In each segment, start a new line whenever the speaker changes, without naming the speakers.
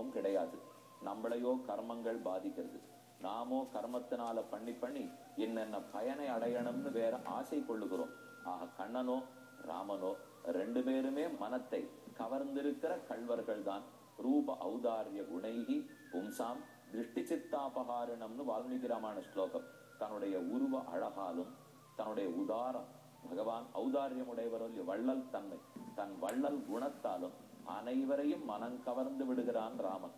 அனுபவமும் கிடையாது. நம்மளையோ கர்மங்கள் பாதிக்கிறது. நாமோ கர்மத்தினால பண்ணி என்னென்ன பயனை அடையணும்னு வேற ஆசை கொள்ளுகிறோம். ஆக கண்ணனோ ராமனோ ரெண்டு பேருமே மனத்தை கவர்ந்திருக்கிற கள்வர்கள் தான். ரூப ஔதாரிய குணைகி பும்சாம் திருஷ்டி சித்தாபகாரணம்னு வால்மீகி ராமாயண ஸ்லோகம். தன்னுடைய உருவ அழகாலும் தன்னுடைய உதாரம், பகவான் ஔதாரியம் உடையவர்கள் வள்ளல் தன்மை, தன் வள்ளல் குணத்தாலும் அனைவரையும் மனம் கவர்ந்து விடுகிறான் ராமன்.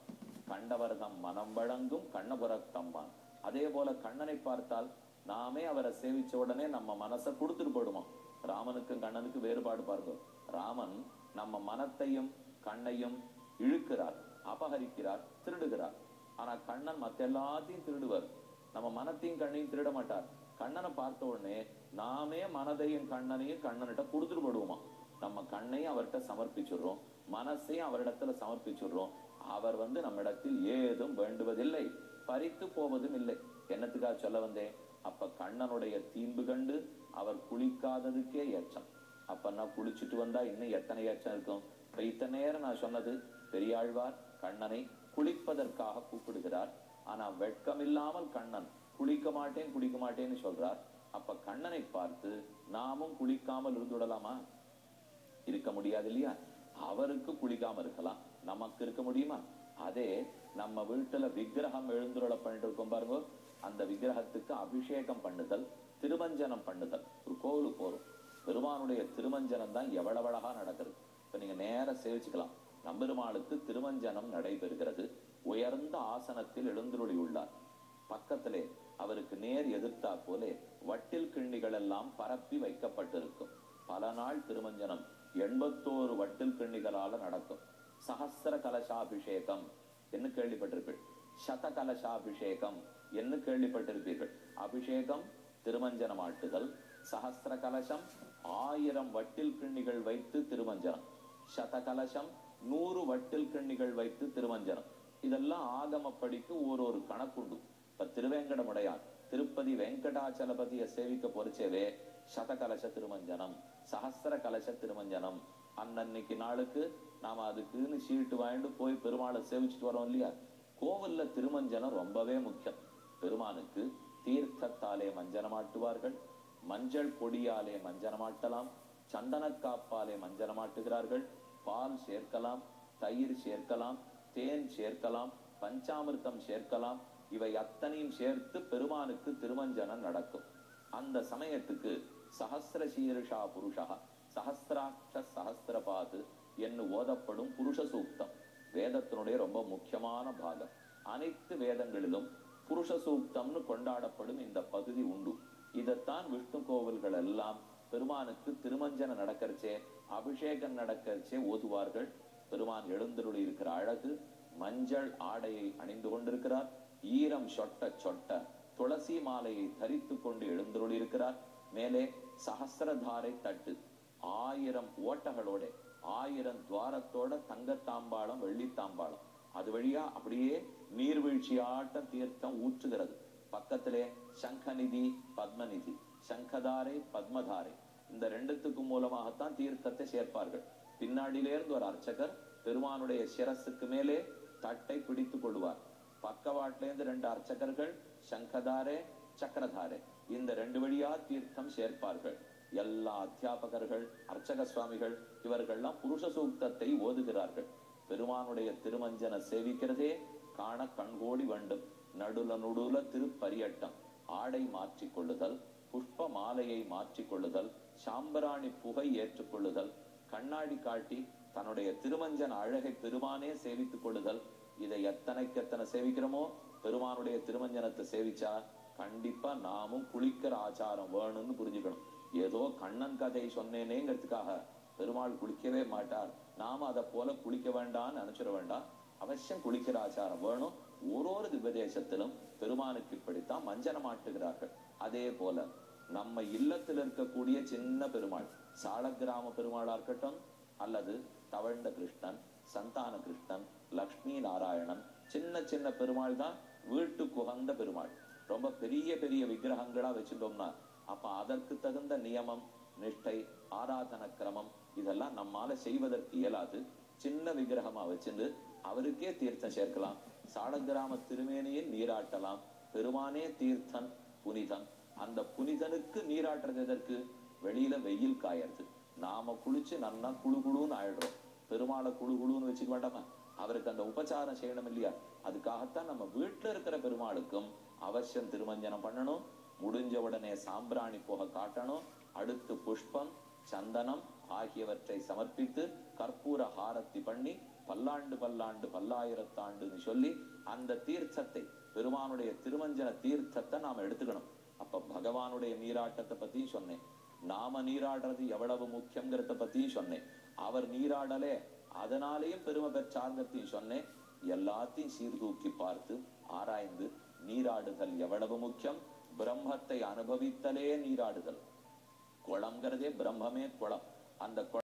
கண்டவர்தம் மனம் வழங்கும் கண்ணபுரத்தம்மான். அதே போல கண்ணனை பார்த்தால் நாமே அவரை சேவிச்ச உடனே நம்ம மனசை கொடுத்துட்டு போயிடுவோம். ராமனுக்கும் கண்ணனுக்கு வேறுபாடு பாருங்க. ராமன் நம்ம மனத்தையும் கண்ணையும் இழுக்கிறார், அபகரிக்கிறார், திருடுகிறார். ஆனா கண்ணன் மத்த எல்லாத்தையும் திருடுவார், நம்ம மனத்தையும் கண்ணையும் திருட மாட்டார். கண்ணனை பார்த்த உடனே நாமே மனதையும் கண்ணனையும் கண்ணனிட்ட கொடுத்துட்டு போடுவோமா. நம்ம கண்ணையும் அவர்கிட்ட சமர்ப்பிச்சுடுறோம், மனசையும் அவரிடத்துல சமர்ப்பிச்சுடுறோம். அவர் நம்ம இடத்தில் ஏதும் வேண்டுவதில்லை, பறித்து போவதும் இல்லை. என்னத்துக்காக சொல்ல வந்தேன்? அப்ப கண்ணனுடைய தீம்பு கண்டு அவர் குளிக்காததுக்கே ஏற்றம். அப்ப நான் குளிச்சுட்டு வந்தா இன்னும் எத்தனை ஏற்றம் இருக்கும்? இப்ப இத்தனை நேரம் நான் சொன்னது பெரியாழ்வார் கண்ணனை குளிப்பதற்காக கூப்பிடுகிறார். ஆனா வெட்கமில்லாமல் கண்ணன் குளிக்க மாட்டேன்னு சொல்றார். அப்ப கண்ணனை பார்த்து நாமும் குளிக்காமல் இருந்துடலாமா? இருக்க முடியாது இல்லையா? அவருக்கு குளிக்காம இருக்கலாம், நமக்கு இருக்க முடியுமா? அதே நம்ம வீட்டுல விக்கிரகம் எழுந்துருள பண்ணிட்டு இருக்கோம் பாருங்க, அந்த விக்கிரகத்துக்கு அபிஷேகம் பண்ணுதல், திருமஞ்சனம் பண்ணுதல். ஒரு கோவிலுக்கு போறோம், பெருமானுடைய திருமஞ்சனம் தான் எவ்வளவு அழகா நடக்கிறது. இப்ப நீங்க நேர சேவிச்சுக்கலாம். நம்பெருமாளுக்கு திருமஞ்சனம் நடைபெறுகிறது. உயர்ந்த ஆசனத்தில் எழுந்துருளி உள்ளார். பக்கத்திலே அவருக்கு நேர் எதிர்த்தா போலே வட்டில் கிண்ணிகள் எல்லாம் பரப்பி வைக்கப்பட்டிருக்கும். பல நாள் திருமஞ்சனம் 81 வட்டில் கிண்ணிகளால நடக்கும். சஹஸ்ர கலசாபிஷேகம் என்ன கேள்விப்பட்டிருப்பீர்கள், சத கலசாபிஷேகம் என்ன கேள்விப்பட்டிருப்பீர்கள். அபிஷேகம் திருமஞ்சனம் ஆட்டுதல், சஹஸ்ர கலசம் 1000 வட்டில் கிண்ணிகள் வைத்து திருமஞ்சனம், சத கலசம் 100 வட்டில் கிண்ணிகள் வைத்து திருமஞ்சனம். இதெல்லாம் ஆகமப்படிக்கு ஒரு கணக்குண்டு. இப்ப திருவேங்கடமுடையார் திருப்பதி வெங்கடாச்சலபதியை சேவிக்க பொறிச்சவே சதகலச திருமஞ்சனம், சஹஸ்ர கலச திருமஞ்சனம். அன்னன்னைக்கு நாளுக்கு நாம அதுக்குன்னு சீட்டு வாங்கிட்டு போய் பெருமாளை சேவிச்சுட்டு வரோம் இல்லையா? கோவில்ல திருமஞ்சனம் ரொம்பவே முக்கியம். பெருமானுக்கு தீர்த்தத்தாலே மஞ்சனமாட்டுவார்கள், மஞ்சள் பொடியாலே மஞ்சனமாட்டலாம், சந்தனக்காப்பாலே மஞ்சனமாட்டுகிறார்கள், பால் சேர்க்கலாம், தயிர் சேர்க்கலாம், தேன் சேர்க்கலாம், பஞ்சாமிர்தம் சேர்க்கலாம். இவை அத்தனையும் சேர்த்து பெருமானுக்கு திருமஞ்சனம் நடக்கும். அந்த சமயத்துக்கு சஹஸ்ர சீர்ஷா புருஷா சஹஸ்ராட்ச சஹஸ்ரபாது என்று ஓதப்படும் புருஷ சூக்தம் வேதத்தினுடைய ரொம்ப முக்கியமான பாகம். அனைத்து வேதங்களிலும் புருஷ சூக்தம்னு கொண்டாடப்படும் இந்த பகுதி உண்டு. இதைத்தான் விஷ்ணு கோவில்கள் எல்லாம் பெருமானுக்கு திருமஞ்சனம் நடக்கிறச்சே, அபிஷேகம் நடக்கிறச்சே ஓதுவார்கள். பெருமான் எழுந்தருளி இருக்கிற அழகு, மஞ்சள் ஆடையை அணிந்து கொண்டிருக்கிறார், ஈரம் சொட்ட சொட்ட துளசி மாலையை தரித்து கொண்டு எழுந்தருளி இருக்கிறார். மேலே சஹஸ்ரதாரை தட்டு 1000 ஓட்டகளோட 1000 துவாரத்தோட தங்கத்தாம்பாளம், வெள்ளித்தாம்பாளம், அது வழியா அப்படியே நீர்வீழ்ச்சியாட்டம் தீர்த்தம் ஊற்றுகிறது. பக்கத்திலே சங்கநிதி பத்மநிதி, சங்கதாரை பத்மதாரை, இந்த ரெண்டுத்துக்கும் மூலமாகத்தான் தீர்த்தத்தை சேர்ப்பார்கள். பின்னாடியிலிருந்து ஒரு அர்ச்சகர் பெருமானுடைய சிரசுக்கு மேலே தட்டை பிடித்துக் கொள்வார். பக்கவாட்டிலேருந்து 2 அர்ச்சகர்கள் சங்கதாரே சக்கரதாரே, இந்த 2 வழியா தீர்த்தம் சேர்ப்பார்கள். எல்லா அத்தியாபகர்கள், அர்ச்சக சுவாமிகள் இவர்கள்லாம் புருஷ சூக்தத்தை ஓதுகிறார்கள். பெருமானுடைய திருமஞ்சன சேவிக்கிறதே காண கண்கோடி வேண்டும். நடுல திருப்பரியட்டம், ஆடை மாற்றிக் கொள்ளுதல், புஷ்ப மாலையை மாற்றிக் கொள்ளுதல், சாம்பராணி புகை ஏற்றுக்கொள்ளுதல், கண்ணாடி காட்டி தன்னுடைய திருமஞ்சன அழகை பெருமானே சேவித்துக் கொள்ளுதல். இதை எத்தனைக்கு எத்தனை சேவிக்கிறோமோ பெருமானுடைய திருமஞ்சனத்தை சேவிச்சா கண்டிப்பா நாமும் குளிக்கிற ஆச்சாரம் வேணும்னு புரிஞ்சுக்கணும். ஏதோ கண்ணன் கதை சொன்னேனேங்கிறதுக்காக பெருமாள் குளிக்கவே மாட்டார், நாம அதை போல குளிக்க வேண்டாம்னு நினைச்சிட வேண்டாம். அவசியம் குளிக்கிற ஆச்சாரம் வேணும். ஒரு திவ்யதேசத்திலும் பெருமானுக்கு இப்படித்தான் மஞ்சனம் ஆட்டுகிறார்கள். அதே போல நம்ம இல்லத்தில் இருக்கக்கூடிய சின்ன பெருமாள், சாலக்கிராம பெருமாளா இருக்கட்டும், அல்லது தவழ்ந்த கிருஷ்ணன், சந்தான கிருஷ்ணன், லக்ஷ்மி நாராயணன், சின்ன சின்ன பெருமாள் தான் வீட்டுக்கு உகந்த பெருமாள். ரொம்ப பெரிய பெரிய விக்கிரகங்களா வச்சுட்டோம்னா அப்ப அதற்கு தகுந்த நியமம், நிஷ்டை, ஆராதன கிரமம் இதெல்லாம் நம்மால செய்வதற்கு இயலாது. சின்ன விக்கிரகமா வச்சுட்டு அவருக்கே தீர்த்தம் சேர்க்கலாம். சாலக்கிராம திருமேனியை நீராட்டலாம். பெருமானே தீர்த்தன் புனிதன். அந்த புனிதனுக்கு நீராட்டுறது எதற்கு? வெளியில வெயில் காயறது. நாம குளிச்சு நன்னா குழு குழுன்னு ஆயிடுறோம். பெருமாளை குழு குழுன்னு வச்சுக்க வேண்டாமா? அவருக்கு அந்த உபச்சாரம் செய்யணும் இல்லையா? அதுக்காகத்தான் நம்ம வீட்டுல இருக்கிற பெருமாளுக்கும் அவசியம் திருமஞ்சனம் பண்ணணும். முடிஞ்ச உடனே சாம்பிராணி போக காட்டணும். அடுத்து புஷ்பம் சந்தனம் ஆகியவற்றை சமர்ப்பித்து கற்பூர ஹாரத்தி பண்ணி பல்லாண்டு பல்லாண்டு பல்லாயிரத்தாண்டுன்னு சொல்லி அந்த தீர்த்தத்தை, பெருமானுடைய திருமஞ்சன தீர்த்தத்தை நாம எடுத்துக்கணும். அப்ப பகவானுடைய நீராட்டத்தை பத்தியும் சொன்னேன். நாம நீராடுறது எவ்வளவு முக்கியங்கிறத பத்தியும் சொன்னேன். அவர் நீராடலே அதனாலேயும் பெருமை பெற்றார்கத்தையும் சொன்னேன். எல்லாத்தையும் சீர்தூக்கி பார்த்து ஆராய்ந்து நீராடுதல் எவ்வளவு முக்கியம். பிரம்மத்தை அனுபவித்தலே நீராடுதல். குளம்ங்கிறதே பிரம்மமே குளம். அந்த